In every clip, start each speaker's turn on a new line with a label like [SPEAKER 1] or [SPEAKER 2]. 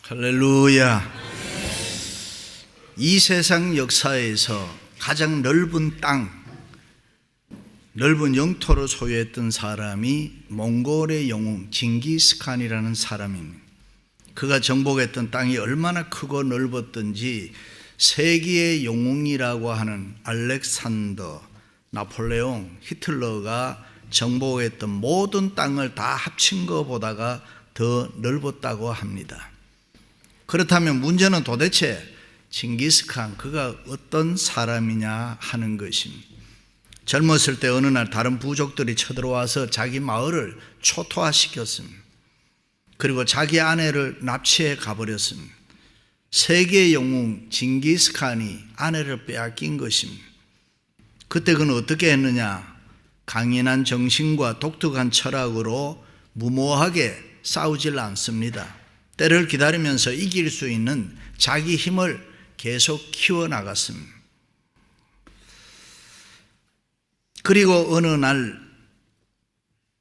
[SPEAKER 1] 할렐루야. 이 세상 역사에서 가장 넓은 땅, 넓은 영토를 소유했던 사람이 몽골의 영웅 징기스칸이라는 사람입니다. 그가 정복했던 땅이 얼마나 크고 넓었던지 세계의 영웅이라고 하는 알렉산더, 나폴레옹, 히틀러가 정복했던 모든 땅을 다 합친 것보다가 더 넓었다고 합니다. 그렇다면 문제는 도대체 징기스칸 그가 어떤 사람이냐 하는 것입니다. 젊었을 때 어느 날 다른 부족들이 쳐들어와서 자기 마을을 초토화시켰습니다. 그리고 자기 아내를 납치해 가버렸습니다. 세계의 영웅 징기스칸이 아내를 빼앗긴 것입니다. 그때 그는 어떻게 했느냐? 강인한 정신과 독특한 철학으로 무모하게 싸우질 않습니다. 때를 기다리면서 이길 수 있는 자기 힘을 계속 키워나갔습니다. 그리고 어느 날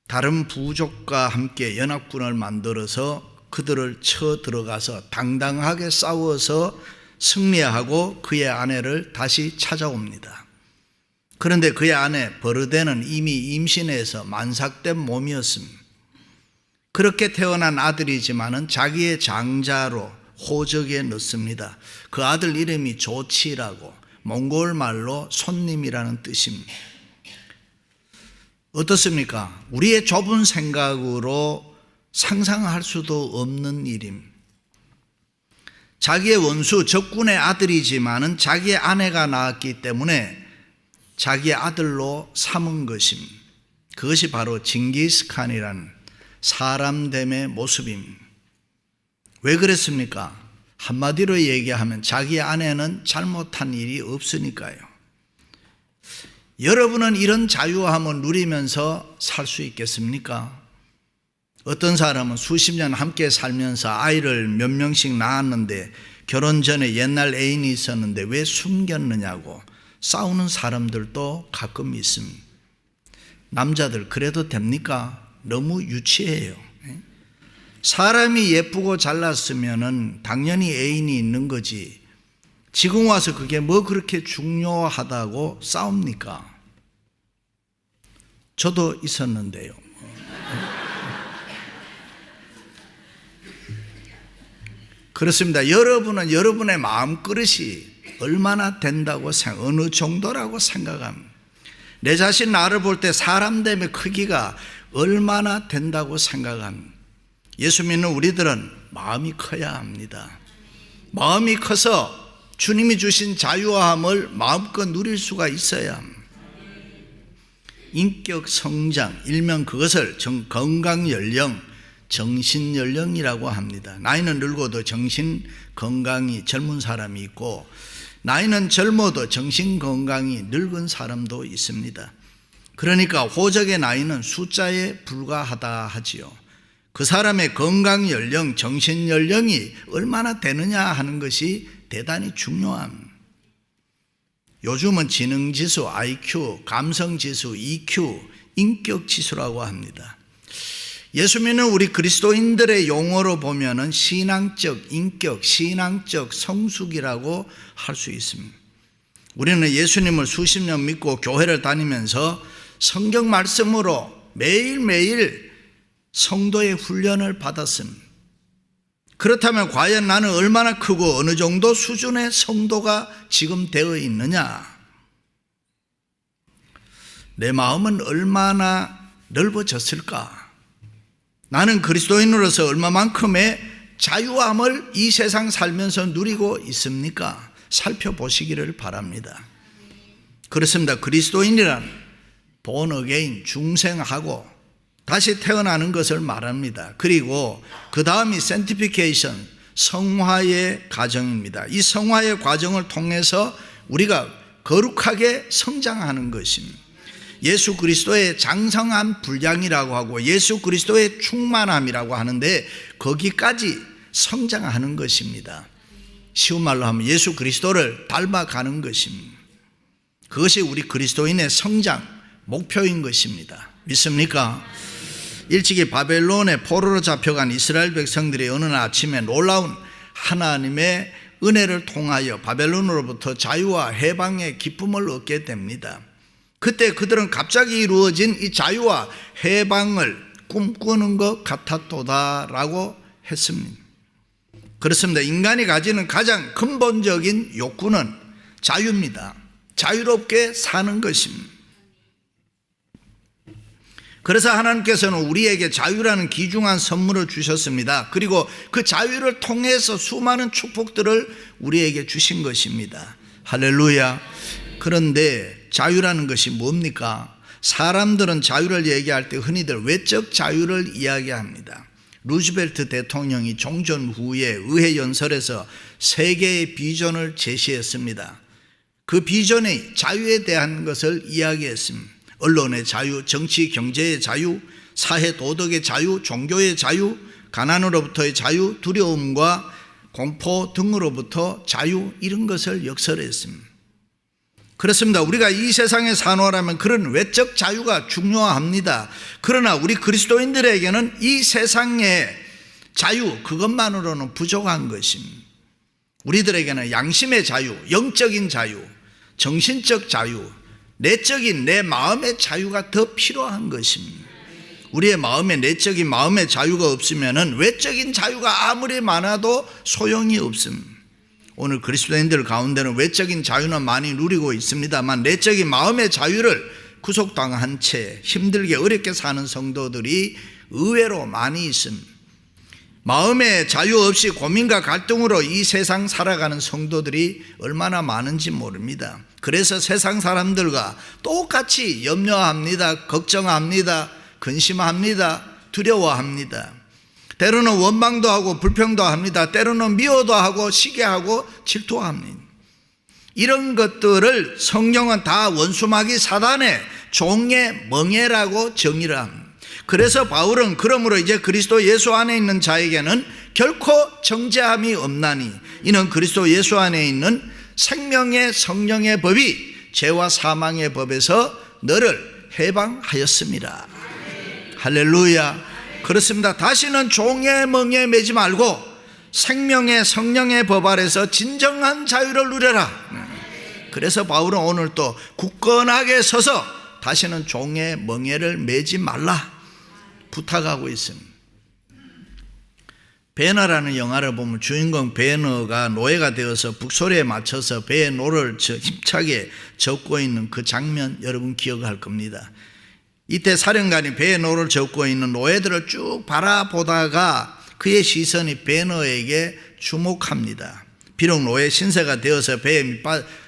[SPEAKER 1] 다른 부족과 함께 연합군을 만들어서 그들을 쳐 들어가서 당당하게 싸워서 승리하고 그의 아내를 다시 찾아옵니다. 그런데 그의 아내 버르데는 이미 임신해서 만삭된 몸이었습니다. 그렇게 태어난 아들이지만은 자기의 장자로 호적에 넣습니다. 그 아들 이름이 조치라고 몽골 말로 손님이라는 뜻입니다. 어떻습니까? 우리의 좁은 생각으로 상상할 수도 없는 일입니다. 자기의 원수 적군의 아들이지만은 자기의 아내가 낳았기 때문에 자기의 아들로 삼은 것입니다. 그것이 바로 징기스칸이라는 사람됨의 모습입니다. 왜 그랬습니까? 한마디로 얘기하면 자기 아내는 잘못한 일이 없으니까요. 여러분은 이런 자유함을 누리면서 살 수 있겠습니까? 어떤 사람은 수십 년 함께 살면서 아이를 몇 명씩 낳았는데 결혼 전에 옛날 애인이 있었는데 왜 숨겼느냐고 싸우는 사람들도 가끔 있습니다. 남자들 그래도 됩니까? 너무 유치해요. 사람이 예쁘고 잘났으면 당연히 애인이 있는 거지. 지금 와서 그게 뭐 그렇게 중요하다고 싸웁니까? 저도 있었는데요. 그렇습니다. 여러분은 여러분의 마음그릇이 얼마나 된다고 어느 정도라고 생각합니다. 내 자신 나를 볼 때 사람됨의 크기가 얼마나 된다고 생각합니다. 예수 믿는 우리들은 마음이 커야 합니다. 마음이 커서 주님이 주신 자유함을 마음껏 누릴 수가 있어야 합니다. 인격 성장, 일명 그것을 건강연령, 정신연령이라고 합니다. 나이는 늙어도 정신 건강이 젊은 사람이 있고 나이는 젊어도 정신 건강이 늙은 사람도 있습니다. 그러니까 호적의 나이는 숫자에 불과하다 하지요. 그 사람의 건강 연령, 정신 연령이 얼마나 되느냐 하는 것이 대단히 중요합니다. 요즘은 지능지수, IQ, 감성지수, EQ, 인격지수라고 합니다. 예수 믿는 우리 그리스도인들의 용어로 보면은 신앙적 인격, 신앙적 성숙이라고 할 수 있습니다. 우리는 예수님을 수십 년 믿고 교회를 다니면서 성경 말씀으로 매일매일 성도의 훈련을 받았습니다. 그렇다면 과연 나는 얼마나 크고 어느 정도 수준의 성도가 지금 되어 있느냐? 내 마음은 얼마나 넓어졌을까? 나는 그리스도인으로서 얼마만큼의 자유함을 이 세상 살면서 누리고 있습니까? 살펴보시기를 바랍니다. 그렇습니다. 그리스도인이란 born again, 중생하고 다시 태어나는 것을 말합니다. 그리고 그 다음이 sanctification, 성화의 과정입니다. 이 성화의 과정을 통해서 우리가 거룩하게 성장하는 것입니다. 예수 그리스도의 장성한 분량이라고 하고 예수 그리스도의 충만함이라고 하는데 거기까지 성장하는 것입니다. 쉬운 말로 하면 예수 그리스도를 닮아가는 것입니다. 그것이 우리 그리스도인의 성장 목표인 것입니다. 믿습니까? 일찍이 바벨론의 포로로 잡혀간 이스라엘 백성들이 어느 날 아침에 놀라운 하나님의 은혜를 통하여 바벨론으로부터 자유와 해방의 기쁨을 얻게 됩니다. 그때 그들은 갑자기 이루어진 이 자유와 해방을 꿈꾸는 것 같았도다라고 했습니다. 그렇습니다. 인간이 가지는 가장 근본적인 욕구는 자유입니다. 자유롭게 사는 것입니다. 그래서 하나님께서는 우리에게 자유라는 귀중한 선물을 주셨습니다. 그리고 그 자유를 통해서 수많은 축복들을 우리에게 주신 것입니다. 할렐루야. 그런데 자유라는 것이 뭡니까? 사람들은 자유를 얘기할 때 흔히들 외적 자유를 이야기합니다. 루즈벨트 대통령이 종전 후에 의회 연설에서 세 개의 비전을 제시했습니다. 그 비전의 자유에 대한 것을 이야기했습니다. 언론의 자유, 정치, 경제의 자유, 사회, 도덕의 자유, 종교의 자유, 가난으로부터의 자유, 두려움과 공포 등으로부터 자유, 이런 것을 역설했습니다. 그렇습니다. 우리가 이 세상에 사노라면 그런 외적 자유가 중요합니다. 그러나 우리 그리스도인들에게는 이 세상의 자유, 그것만으로는 부족한 것입니다. 우리들에게는 양심의 자유, 영적인 자유, 정신적 자유, 내적인 내 마음의 자유가 더 필요한 것입니다. 우리의 마음에 내적인 마음의 자유가 없으면 외적인 자유가 아무리 많아도 소용이 없습니다. 오늘 그리스도인들 가운데는 외적인 자유는 많이 누리고 있습니다만 내적인 마음의 자유를 구속당한 채 힘들게 어렵게 사는 성도들이 의외로 많이 있습니다. 마음의 자유 없이 고민과 갈등으로 이 세상 살아가는 성도들이 얼마나 많은지 모릅니다. 그래서 세상 사람들과 똑같이 염려합니다. 걱정합니다. 근심합니다. 두려워합니다. 때로는 원망도 하고 불평도 합니다. 때로는 미워도 하고 시기하고 질투합니다. 이런 것들을 성경은 다 원수마귀 사단의 종의 멍에라고 정의를 합니다. 그래서 바울은 그러므로 이제 그리스도 예수 안에 있는 자에게는 결코 정죄함이 없나니 이는 그리스도 예수 안에 있는 생명의 성령의 법이 죄와 사망의 법에서 너를 해방하였습니다. 할렐루야. 그렇습니다. 다시는 종의 멍에 매지 말고 생명의 성령의 법 아래서 진정한 자유를 누려라. 그래서 바울은 오늘 또 굳건하게 서서 다시는 종의 멍에를 매지 말라 부탁하고 있습니다. 베너라는 영화를 보면 주인공 베너가 노예가 되어서 북소리에 맞춰서 배에 노를 힘차게 젓고 있는 그 장면 여러분 기억할 겁니다. 이때 사령관이 배에 노를 젓고 있는 노예들을 쭉 바라보다가 그의 시선이 베너에게 주목합니다. 비록 노예 신세가 되어서 배의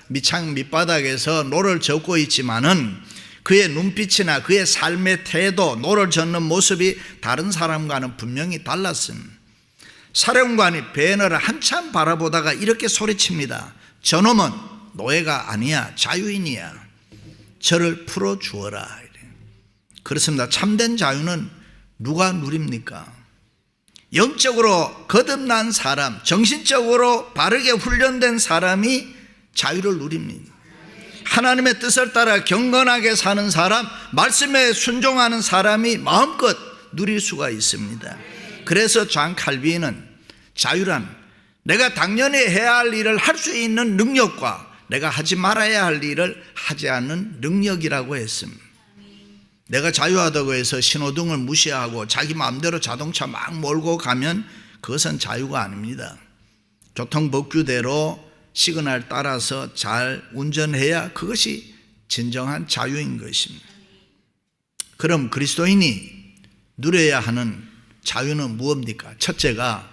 [SPEAKER 1] 밑창 밑바닥에서 노를 젓고 있지만은 그의 눈빛이나 그의 삶의 태도, 노를 젓는 모습이 다른 사람과는 분명히 달랐습니다. 사령관이 베너를 한참 바라보다가 이렇게 소리칩니다. 저놈은 노예가 아니야, 자유인이야. 저를 풀어주어라. 그렇습니다. 참된 자유는 누가 누립니까? 영적으로 거듭난 사람, 정신적으로 바르게 훈련된 사람이 자유를 누립니다. 하나님의 뜻을 따라 경건하게 사는 사람, 말씀에 순종하는 사람이 마음껏 누릴 수가 있습니다. 그래서 존 칼빈은 자유란 내가 당연히 해야 할 일을 할 수 있는 능력과 내가 하지 말아야 할 일을 하지 않는 능력이라고 했습니다. 내가 자유하다고 해서 신호등을 무시하고 자기 마음대로 자동차 막 몰고 가면 그것은 자유가 아닙니다. 교통법규대로 시그널 따라서 잘 운전해야 그것이 진정한 자유인 것입니다. 그럼 그리스도인이 누려야 하는 자유는 무엇입니까? 첫째가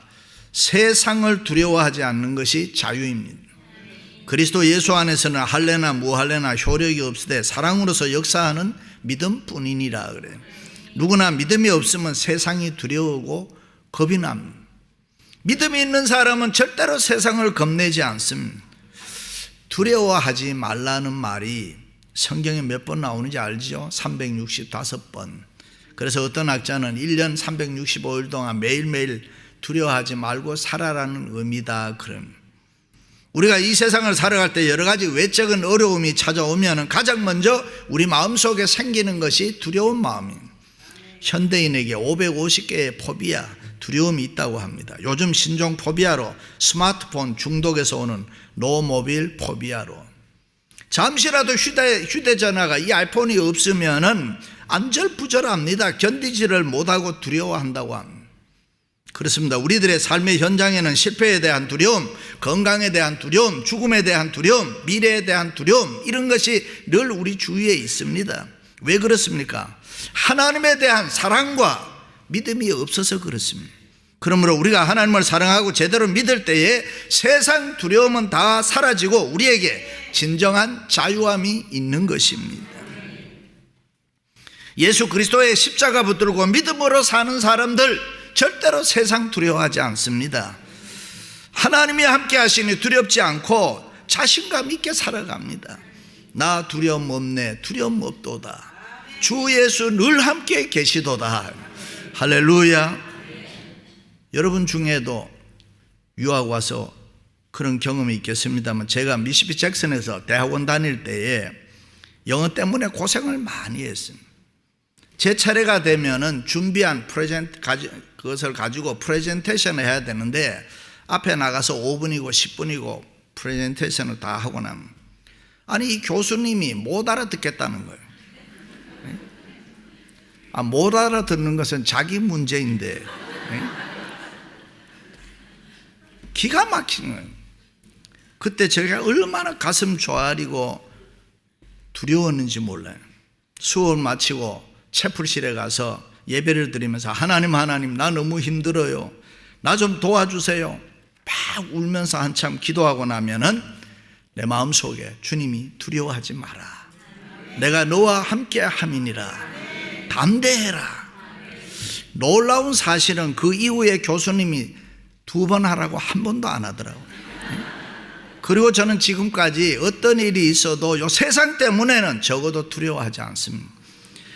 [SPEAKER 1] 세상을 두려워하지 않는 것이 자유입니다. 그리스도 예수 안에서는 할례나 무할례나 효력이 없으되 사랑으로서 역사하는 믿음뿐이니라 그래요. 누구나 믿음이 없으면 세상이 두려우고 겁이 납니다. 믿음이 있는 사람은 절대로 세상을 겁내지 않습니다. 두려워하지 말라는 말이 성경에 몇 번 나오는지 알죠? 365번. 그래서 어떤 학자는 1년 365일 동안 매일매일 두려워하지 말고 살아라는 의미다 그럼. 우리가 이 세상을 살아갈 때 여러 가지 외적인 어려움이 찾아오면 가장 먼저 우리 마음속에 생기는 것이 두려운 마음입니다. 현대인에게 550개의 포비아, 두려움이 있다고 합니다. 요즘 신종 포비아로 스마트폰 중독에서 오는 노모빌 포비아로 잠시라도 휴대전화가 이 아이폰이 없으면은 안절부절합니다. 견디지를 못하고 두려워한다고 합니다. 그렇습니다. 우리들의 삶의 현장에는 실패에 대한 두려움, 건강에 대한 두려움, 죽음에 대한 두려움, 미래에 대한 두려움, 이런 것이 늘 우리 주위에 있습니다. 왜 그렇습니까? 하나님에 대한 사랑과 믿음이 없어서 그렇습니다. 그러므로 우리가 하나님을 사랑하고 제대로 믿을 때에 세상 두려움은 다 사라지고 우리에게 진정한 자유함이 있는 것입니다. 예수 그리스도의 십자가 붙들고 믿음으로 사는 사람들 절대로 세상 두려워하지 않습니다. 하나님이 함께 하시니 두렵지 않고 자신감 있게 살아갑니다. 나 두려움 없네, 두려움 없도다. 주 예수 늘 함께 계시도다. 할렐루야. 여러분 중에도 유학 와서 그런 경험이 있겠습니다만, 제가 미시피 잭슨에서 대학원 다닐 때에 영어 때문에 고생을 많이 했습니다. 제 차례가 되면은 준비한 그것을 가지고 프레젠테이션을 해야 되는데, 앞에 나가서 5분이고 10분이고 프레젠테이션을 다 하고 나면, 아니 이 교수님이 못 알아듣겠다는 거예요. 못 알아듣는 것은 자기 문제인데 기가 막히는 거예요. 그때 제가 얼마나 가슴 조아리고 두려웠는지 몰라요. 수업을 마치고 채플실에 가서 예배를 드리면서 하나님 나 너무 힘들어요, 나 좀 도와주세요 막 울면서 한참 기도하고 나면은 내 마음속에 주님이 두려워하지 마라, 내가 너와 함께 함이니라, 담대해라. 놀라운 사실은 그 이후에 교수님이 2번 하라고 한 번도 안 하더라고요. 그리고 저는 지금까지 어떤 일이 있어도 요 세상 때문에는 적어도 두려워하지 않습니다.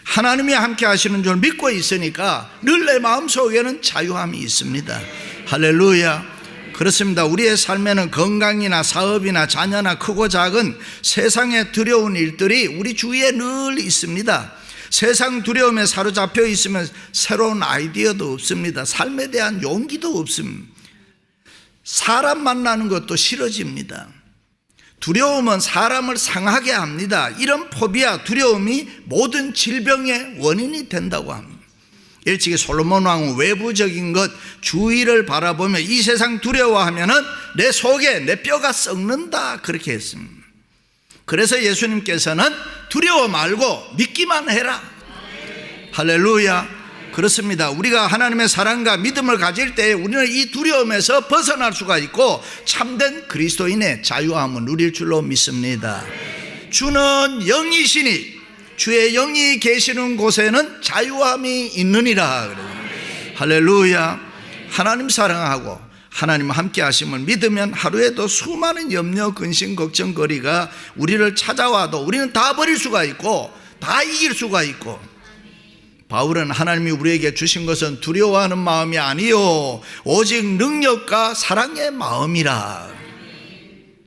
[SPEAKER 1] 하나님이 함께 하시는 줄 믿고 있으니까 늘 내 마음속에는 자유함이 있습니다. 할렐루야. 그렇습니다. 우리의 삶에는 건강이나 사업이나 자녀나 크고 작은 세상에 두려운 일들이 우리 주위에 늘 있습니다. 세상 두려움에 사로잡혀 있으면 새로운 아이디어도 없습니다. 삶에 대한 용기도 없습니다. 사람 만나는 것도 싫어집니다. 두려움은 사람을 상하게 합니다. 이런 포비아, 두려움이 모든 질병의 원인이 된다고 합니다. 일찍이 솔로몬 왕은 외부적인 것, 주위를 바라보며 이 세상 두려워하면은 내 속에 내 뼈가 썩는다, 그렇게 했습니다. 그래서 예수님께서는 두려워 말고 믿기만 해라. 할렐루야. 그렇습니다. 우리가 하나님의 사랑과 믿음을 가질 때 우리는 이 두려움에서 벗어날 수가 있고 참된 그리스도인의 자유함을 누릴 줄로 믿습니다. 주는 영이시니 주의 영이 계시는 곳에는 자유함이 있느니라. 할렐루야. 하나님 사랑하고 하나님 함께 하심을 믿으면 하루에도 수많은 염려, 근심, 걱정거리가 우리를 찾아와도 우리는 다 버릴 수가 있고 다 이길 수가 있고, 바울은 하나님이 우리에게 주신 것은 두려워하는 마음이 아니요 오직 능력과 사랑의 마음이라.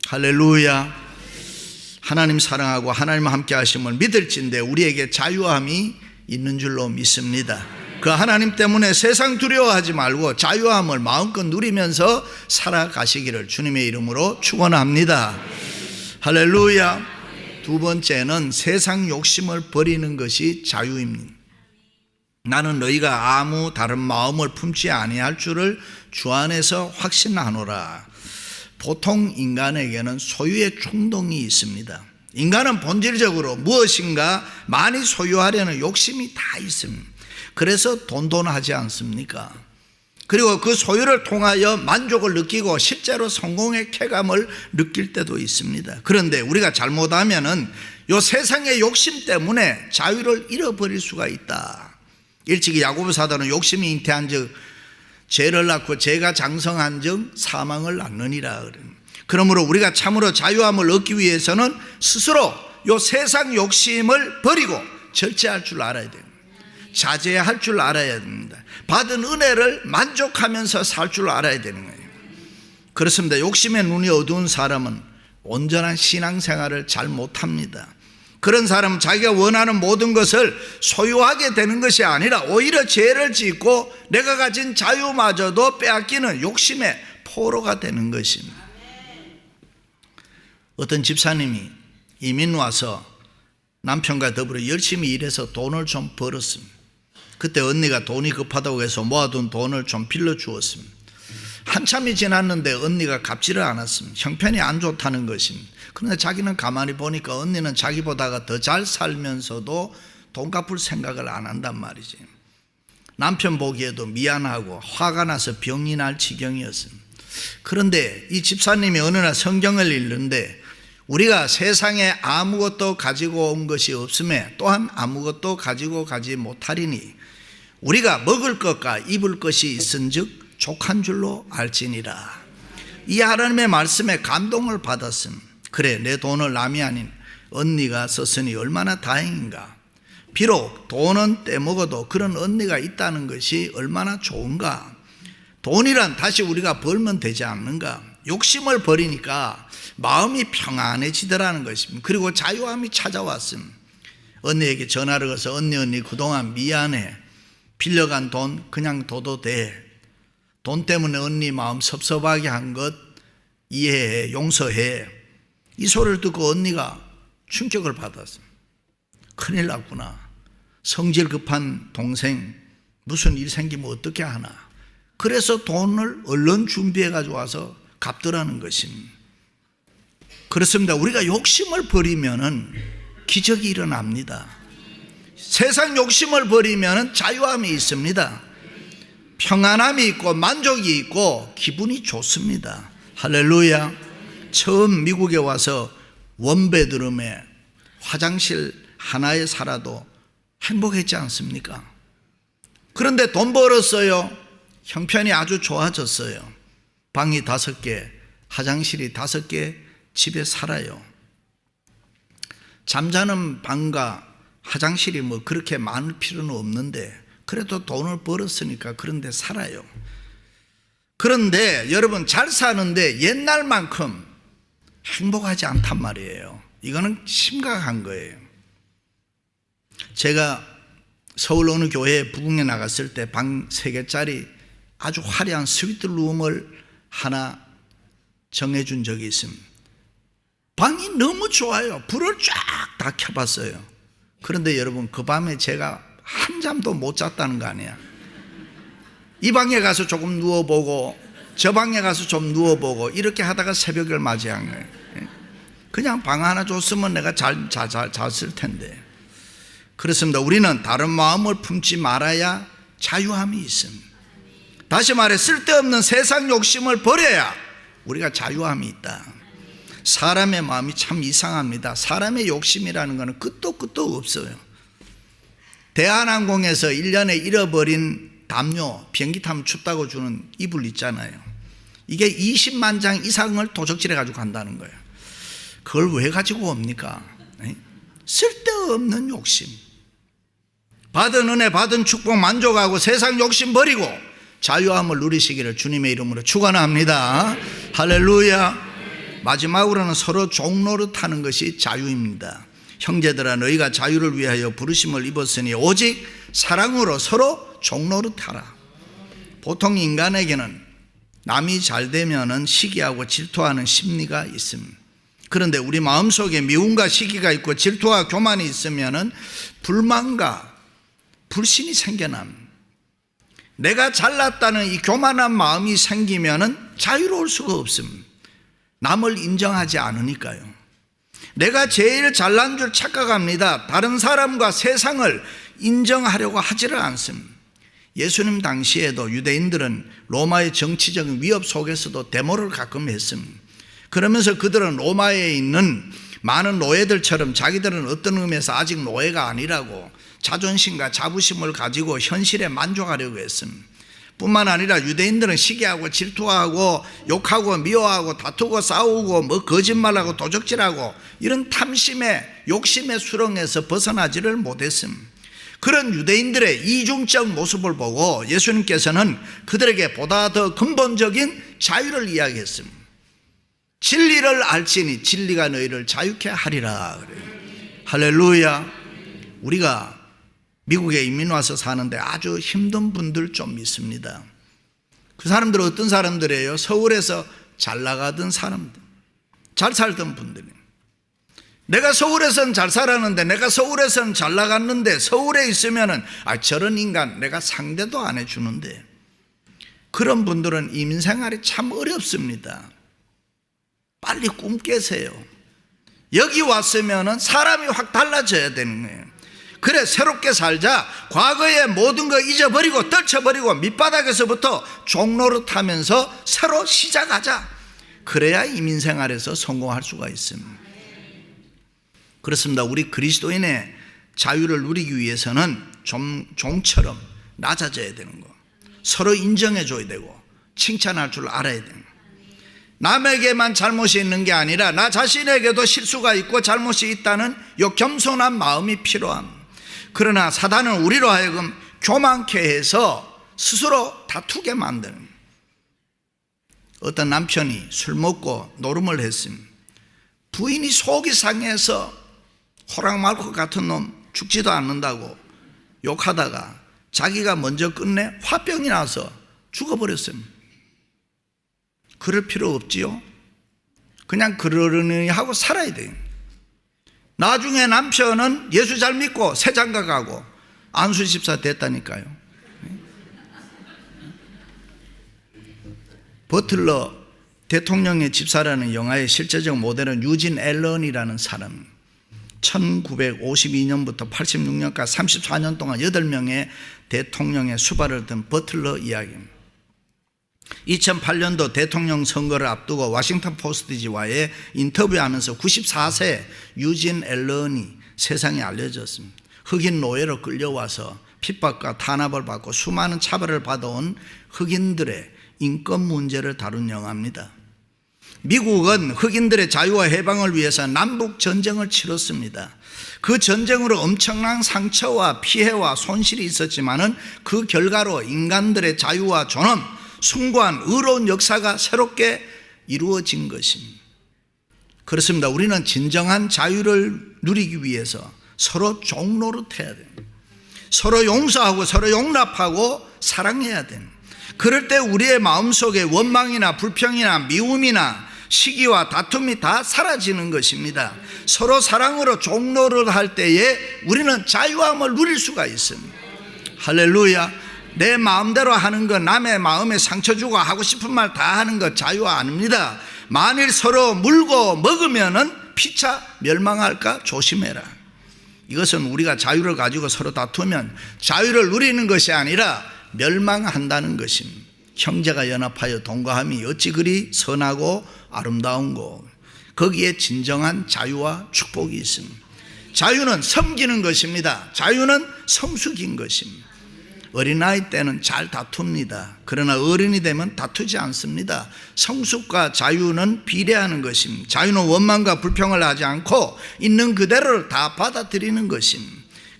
[SPEAKER 1] 할렐루야. 하나님 사랑하고 하나님 함께 하심을 믿을진데 우리에게 자유함이 있는 줄로 믿습니다. 그 하나님 때문에 세상 두려워하지 말고 자유함을 마음껏 누리면서 살아가시기를 주님의 이름으로 축원합니다. 할렐루야. 2번째는 세상 욕심을 버리는 것이 자유입니다. 나는 너희가 아무 다른 마음을 품지 아니할 줄을 주 안에서 확신하노라. 보통 인간에게는 소유의 충동이 있습니다. 인간은 본질적으로 무엇인가 많이 소유하려는 욕심이 다 있습니다. 그래서 돈하지 않습니까? 그리고 그 소유를 통하여 만족을 느끼고 실제로 성공의 쾌감을 느낄 때도 있습니다. 그런데 우리가 잘못하면은 요 세상의 욕심 때문에 자유를 잃어버릴 수가 있다. 일찍이 야고보 사도는 욕심이 잉태한 즉 죄를 낳고 죄가 장성한 즉 사망을 낳느니라. 그러므로 우리가 참으로 자유함을 얻기 위해서는 스스로 요 세상 욕심을 버리고 절제할 줄 알아야 됩니다. 자제할 줄 알아야 됩니다. 받은 은혜를 만족하면서 살 줄 알아야 되는 거예요. 그렇습니다. 욕심에 눈이 어두운 사람은 온전한 신앙생활을 잘 못합니다. 그런 사람은 자기가 원하는 모든 것을 소유하게 되는 것이 아니라 오히려 죄를 짓고 내가 가진 자유마저도 빼앗기는 욕심의 포로가 되는 것입니다. 어떤 집사님이 이민 와서 남편과 더불어 열심히 일해서 돈을 좀 벌었습니다. 그때 언니가 돈이 급하다고 해서 모아둔 돈을 좀 빌려주었습니다. 한참이 지났는데 언니가 갚지를 않았습니다. 형편이 안 좋다는 것입니다. 그런데 자기는 가만히 보니까 언니는 자기보다가 더 잘 살면서도 돈 갚을 생각을 안 한단 말이지. 남편 보기에도 미안하고 화가 나서 병이 날 지경이었습니다. 그런데 이 집사님이 어느 날 성경을 읽는데 우리가 세상에 아무것도 가지고 온 것이 없음에 또한 아무것도 가지고 가지 못하리니 우리가 먹을 것과 입을 것이 있은즉 족한 줄로 알지니라. 이 하나님의 말씀에 감동을 받았음. 그래, 내 돈을 남이 아닌 언니가 썼으니 얼마나 다행인가. 비록 돈은 떼먹어도 그런 언니가 있다는 것이 얼마나 좋은가. 돈이란 다시 우리가 벌면 되지 않는가. 욕심을 버리니까 마음이 평안해지더라는 것입니다. 그리고 자유함이 찾아왔음. 언니에게 전화를 걸어서 언니 그동안 미안해. 빌려간 돈 그냥 둬도 돼. 돈 때문에 언니 마음 섭섭하게 한 것 이해해, 용서해. 이 소리를 듣고 언니가 충격을 받았습니다. 큰일 났구나. 성질 급한 동생 무슨 일 생기면 어떻게 하나. 그래서 돈을 얼른 준비해 가지고 와서 갚더라는 것입니다. 그렇습니다. 우리가 욕심을 버리면은 기적이 일어납니다. 세상 욕심을 버리면은 자유함이 있습니다. 평안함이 있고 만족이 있고 기분이 좋습니다. 할렐루야. 처음 미국에 와서 원베드룸에 화장실 하나에 살아도 행복했지 않습니까? 그런데 돈 벌었어요. 형편이 아주 좋아졌어요. 방이 5개, 화장실이 5개, 집에 살아요. 잠자는 방과 화장실이 뭐 그렇게 많을 필요는 없는데 그래도 돈을 벌었으니까 그런 데 살아요. 그런데 여러분, 잘 사는데 옛날만큼 행복하지 않단 말이에요. 이거는 심각한 거예요. 제가 서울 어느 교회에 부흥에 나갔을 때 방 3개짜리 아주 화려한 스위트룸을 하나 정해준 적이 있습니다. 방이 너무 좋아요. 불을 쫙 다 켜봤어요. 그런데 여러분, 그 밤에 제가 한 잠도 못 잤다는 거 아니야. 이 방에 가서 조금 누워보고 저 방에 가서 좀 누워보고 이렇게 하다가 새벽을 맞이한 거예요. 그냥 방 하나 줬으면 내가 잤을 텐데. 그렇습니다. 우리는 다른 마음을 품지 말아야 자유함이 있습니다. 다시 말해, 쓸데없는 세상 욕심을 버려야 우리가 자유함이 있다. 사람의 마음이 참 이상합니다. 사람의 욕심이라는 것은 끝도 없어요. 대한항공에서 1년에 잃어버린 담요, 비행기 타면 춥다고 주는 이불 있잖아요. 이게 20만 장 이상을 도적질해 가지고 간다는 거예요. 그걸 왜 가지고 옵니까? 쓸데없는 욕심. 받은 은혜, 받은 축복 만족하고 세상 욕심 버리고 자유함을 누리시기를 주님의 이름으로 축원합니다. 할렐루야. 마지막으로는 서로 종노릇하는 것이 자유입니다. 형제들아, 너희가 자유를 위하여 부르심을 입었으니 오직 사랑으로 서로 종노릇하라. 보통 인간에게는 남이 잘 되면은 시기하고 질투하는 심리가 있습니다. 그런데 우리 마음속에 미움과 시기가 있고 질투와 교만이 있으면은 불만과 불신이 생겨납니다. 내가 잘났다는 이 교만한 마음이 생기면은 자유로울 수가 없습니다. 남을 인정하지 않으니까요. 내가 제일 잘난 줄 착각합니다. 다른 사람과 세상을 인정하려고 하지를 않습니다. 예수님 당시에도 유대인들은 로마의 정치적인 위협 속에서도 데모를 가끔 했습니다. 그러면서 그들은 로마에 있는 많은 노예들처럼 자기들은 어떤 의미에서 아직 노예가 아니라고 자존심과 자부심을 가지고 현실에 만족하려고 했습니다. 뿐만 아니라 유대인들은 시기하고 질투하고 욕하고 미워하고 다투고 싸우고 뭐 거짓말하고 도적질하고 이런 탐심의 욕심의 수렁에서 벗어나지를 못했습니다. 그런 유대인들의 이중적 모습을 보고 예수님께서는 그들에게 보다 더 근본적인 자유를 이야기했습니다. 진리를 알지니 진리가 너희를 자유케 하리라. 할렐루야. 우리가 미국에 이민 와서 사는데 아주 힘든 분들 좀 있습니다. 그 사람들은 어떤 사람들이에요? 서울에서 잘 나가던 사람들, 잘 살던 분들이에요. 내가 서울에서는 잘 살았는데, 내가 서울에서는 잘 나갔는데, 서울에 있으면은 저런 인간 내가 상대도 안 해주는데, 그런 분들은 이민 생활이 참 어렵습니다. 빨리 꿈 깨세요. 여기 왔으면은 사람이 확 달라져야 되는 거예요. 그래, 새롭게 살자. 과거의 모든 거 잊어버리고 떨쳐버리고 밑바닥에서부터 종로를 타면서 새로 시작하자. 그래야 이민 생활에서 성공할 수가 있습니다. 그렇습니다. 우리 그리스도인의 자유를 누리기 위해서는 종처럼 낮아져야 되는 거, 서로 인정해 줘야 되고 칭찬할 줄 알아야 되는 거. 남에게만 잘못이 있는 게 아니라 나 자신에게도 실수가 있고 잘못이 있다는 이 겸손한 마음이 필요합니다. 그러나 사단은 우리로 하여금 교만케 해서 스스로 다투게 만드는 거예요. 어떤 남편이 술 먹고 노름을 했습니다. 부인이 속이 상해서 호랑말코 같은 놈 죽지도 않는다고 욕하다가 자기가 먼저 끝내 화병이 나서 죽어버렸습니다. 그럴 필요 없지요. 그냥 그러려니 하고 살아야 돼요. 나중에 남편은 예수 잘 믿고 새장가 가고 안수 집사 됐다니까요. 버틀러 대통령의 집사라는 영화의 실제적 모델은 유진 앨런이라는 사람. 1952년부터 86년까지 34년 동안 8명의 대통령의 수발을 든 버틀러 이야기입니다. 2008년도 대통령 선거를 앞두고 워싱턴 포스트지와의 인터뷰하면서 94세 유진 앨런이 세상에 알려졌습니다. 흑인 노예로 끌려와서 핍박과 탄압을 받고 수많은 차별을 받아온 흑인들의 인권 문제를 다룬 영화입니다. 미국은 흑인들의 자유와 해방을 위해서 남북 전쟁을 치렀습니다. 그 전쟁으로 엄청난 상처와 피해와 손실이 있었지만은 그 결과로 인간들의 자유와 존엄, 숭고한 의로운 역사가 새롭게 이루어진 것입니다. 그렇습니다. 우리는 진정한 자유를 누리기 위해서 서로 종노릇해야 됩니다. 서로 용서하고 서로 용납하고 사랑해야 됩니다. 그럴 때 우리의 마음속에 원망이나 불평이나 미움이나 시기와 다툼이 다 사라지는 것입니다. 서로 사랑으로 종로를 할 때에 우리는 자유함을 누릴 수가 있습니다. 할렐루야. 내 마음대로 하는 것, 남의 마음에 상처 주고 하고 싶은 말 다 하는 것 자유 아닙니다. 만일 서로 물고 먹으면은 피차 멸망할까 조심해라. 이것은 우리가 자유를 가지고 서로 다투면 자유를 누리는 것이 아니라 멸망한다는 것입니다. 형제가 연합하여 동거함이 어찌 그리 선하고 아름다운고. 거기에 진정한 자유와 축복이 있습니다. 자유는 섬기는 것입니다. 자유는 성숙인 것입니다. 어린아이 때는 잘 다툽니다. 그러나 어른이 되면 다투지 않습니다. 성숙과 자유는 비례하는 것입니다. 자유는 원망과 불평을 하지 않고 있는 그대로를 다 받아들이는 것입니다.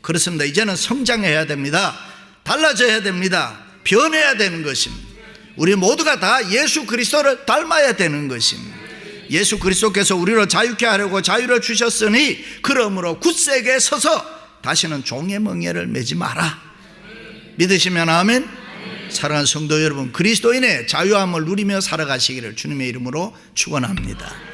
[SPEAKER 1] 그렇습니다. 이제는 성장해야 됩니다. 달라져야 됩니다. 변해야 되는 것입니다. 우리 모두가 다 예수 그리스도를 닮아야 되는 것입니다. 예수 그리스도께서 우리를 자유케 하려고 자유를 주셨으니 그러므로 굳세게 서서 다시는 종의 멍에를 매지 마라. 믿으시면 아멘. 사랑하는 성도 여러분, 그리스도인의 자유함을 누리며 살아가시기를 주님의 이름으로 축원합니다.